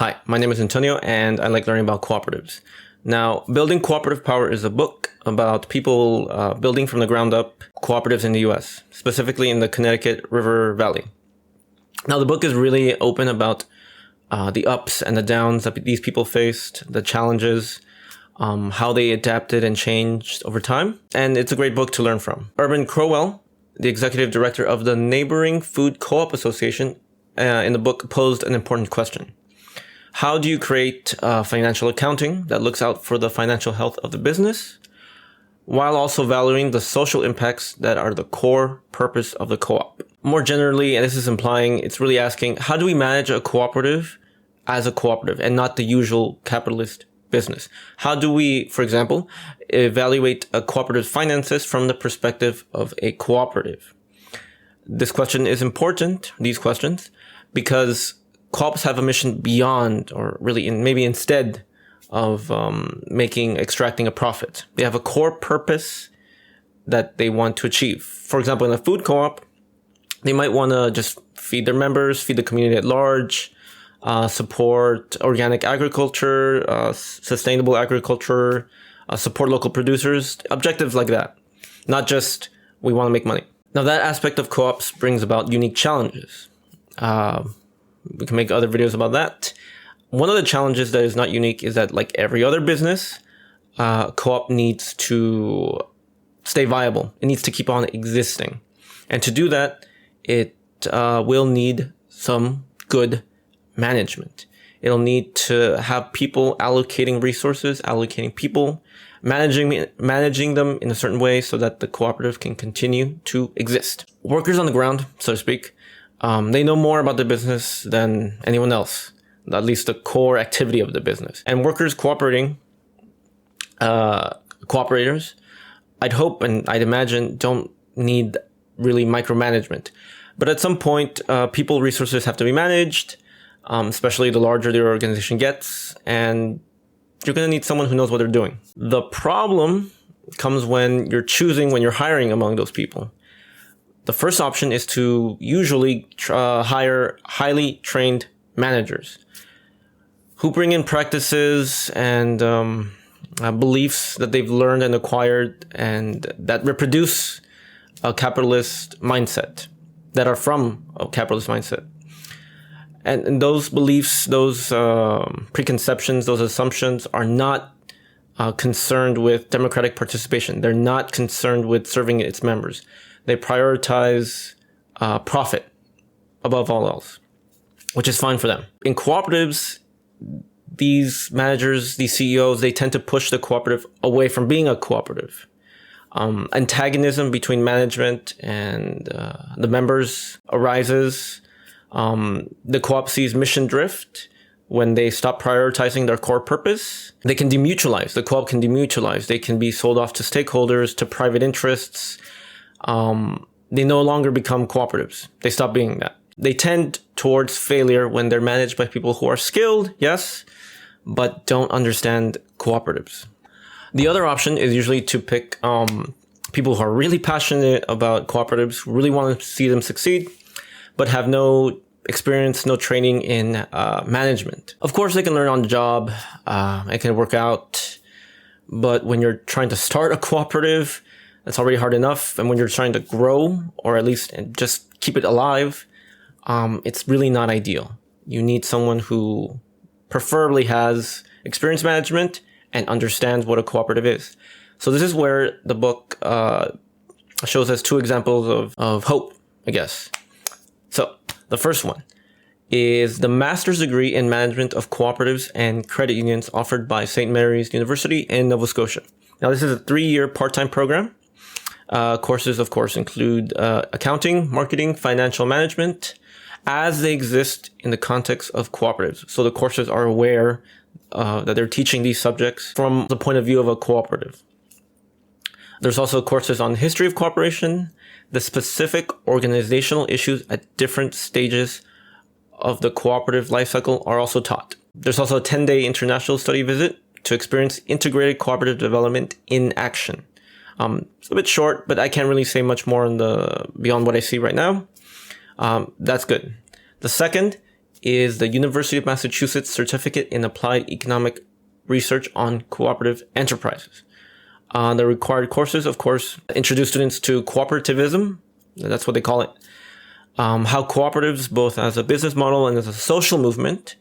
Hi, my name is Antonio, and I like learning about cooperatives. Now, Building Cooperative Power is a book about people building from the ground up cooperatives in the US, specifically in the Connecticut River Valley. Now, the book is really open about the ups and the downs that these people faced, the challenges, how they adapted and changed over time. And it's a great book to learn from. Urban Crowell, the executive director of the Neighboring Food Co-op Association, in the book posed an important question. How do you create financial accounting that looks out for the financial health of the business while also valuing the social impacts that are the core purpose of the co-op? More generally, and this is implying, it's really asking, how do we manage a cooperative as a cooperative and not the usual capitalist business? How do we, for example, evaluate a cooperative finances from the perspective of a cooperative? This question is important, these questions, because co-ops have a mission beyond, or really maybe instead of extracting a profit. They have a core purpose that they want to achieve. For example, in a food co-op, they might want to just feed their members, feed the community at large, support organic agriculture, sustainable agriculture, support local producers, objectives like that. Not just, we want to make money. Now, that aspect of co-ops brings about unique challenges. We can make other videos about that. One of the challenges that is not unique is that, like every other business, co-op needs to stay viable. It needs to keep on existing. And to do that, it will need some good management. It'll need to have people allocating resources, allocating people, managing them in a certain way so that the cooperative can continue to exist. Workers on the ground, so to speak, they know more about the business than anyone else, at least the core activity of the business. And workers cooperators, I'd hope and I'd imagine, don't need really micromanagement. But at some point, people resources have to be managed, especially the larger the organization gets, and you're going to need someone who knows what they're doing. The problem comes when you're hiring among those people. The first option is to usually hire highly trained managers who bring in practices and beliefs that they've learned and acquired and that reproduce a capitalist mindset, that are from a capitalist mindset. And those beliefs, those preconceptions, those assumptions are not concerned with democratic participation. They're not concerned with serving its members. They prioritize profit above all else, which is fine for them. In cooperatives, these managers, these CEOs, they tend to push the cooperative away from being a cooperative. Antagonism between management and the members arises. The co-op sees mission drift when they stop prioritizing their core purpose. They can demutualize. The co-op can demutualize. They can be sold off to stakeholders, to private interests. They no longer become cooperatives. They stop being that. They tend towards failure when they're managed by people who are skilled, yes, but don't understand cooperatives. The other option is usually to pick people who are really passionate about cooperatives, who really want to see them succeed, but have no experience, no training in management. Of course, they can learn on the job. It can work out. But when you're trying to start a cooperative, that's already hard enough. And when you're trying to grow, or at least just keep it alive, it's really not ideal. You need someone who preferably has experience management and understands what a cooperative is. So this is where the book shows us two examples of hope, I guess. So the first one is the master's degree in management of cooperatives and credit unions offered by St. Mary's University in Nova Scotia. Now, this is a 3-year part-time program. Courses, of course, include accounting, marketing, financial management, as they exist in the context of cooperatives. So the courses are aware that they're teaching these subjects from the point of view of a cooperative. There's also courses on history of cooperation. The specific organizational issues at different stages of the cooperative life cycle are also taught. There's also a 10-day international study visit to experience integrated cooperative development in action. It's a bit short, but I can't really say much more beyond what I see right now. That's good. The second is the University of Massachusetts Certificate in Applied Economic Research on Cooperative Enterprises. The required courses, of course, introduce students to cooperativism. That's what they call it. How cooperatives, both as a business model and as a social movement,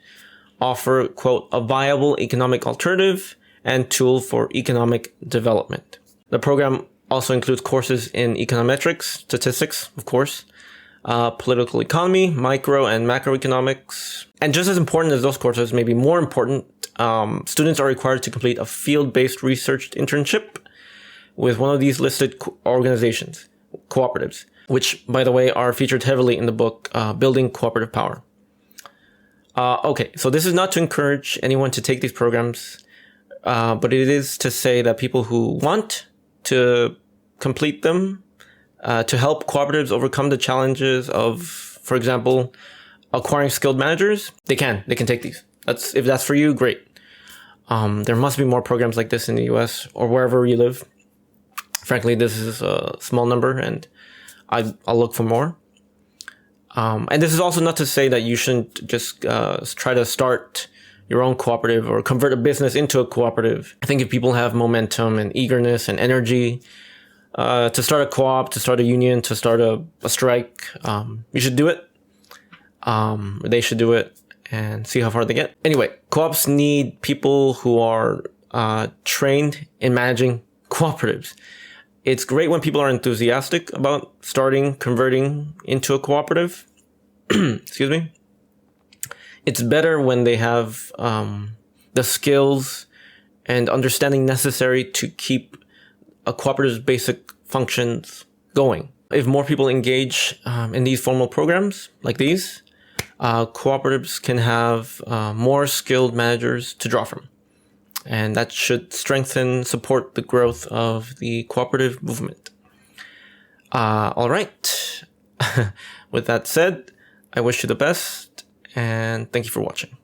offer, quote, a viable economic alternative and tool for economic development. The program also includes courses in econometrics, statistics, of course, political economy, micro and macroeconomics. And just as important as those courses, maybe more important, students are required to complete a field-based research internship with one of these listed organizations, cooperatives, which, by the way, are featured heavily in the book, Building Cooperative Power. Okay, so this is not to encourage anyone to take these programs, but it is to say that people who want to complete them, to help cooperatives overcome the challenges of, for example, acquiring skilled managers, they can take these. If that's for you, great. There must be more programs like this in the US or wherever you live. Frankly, this is a small number, and I'll look for more. And this is also not to say that you shouldn't just try to start your own cooperative or convert a business into a cooperative. I think if people have momentum and eagerness and energy to start a co-op, to start a union, to start a strike, you should do it. They should do it and see how far they get. Anyway, co-ops need people who are trained in managing cooperatives. It's great when people are enthusiastic about converting into a cooperative. Excuse me. It's better when they have the skills and understanding necessary to keep a cooperative's basic functions going. If more people engage in these formal programs like these, cooperatives can have more skilled managers to draw from. And that should support the growth of the cooperative movement. All right. With that said, I wish you the best, and thank you for watching.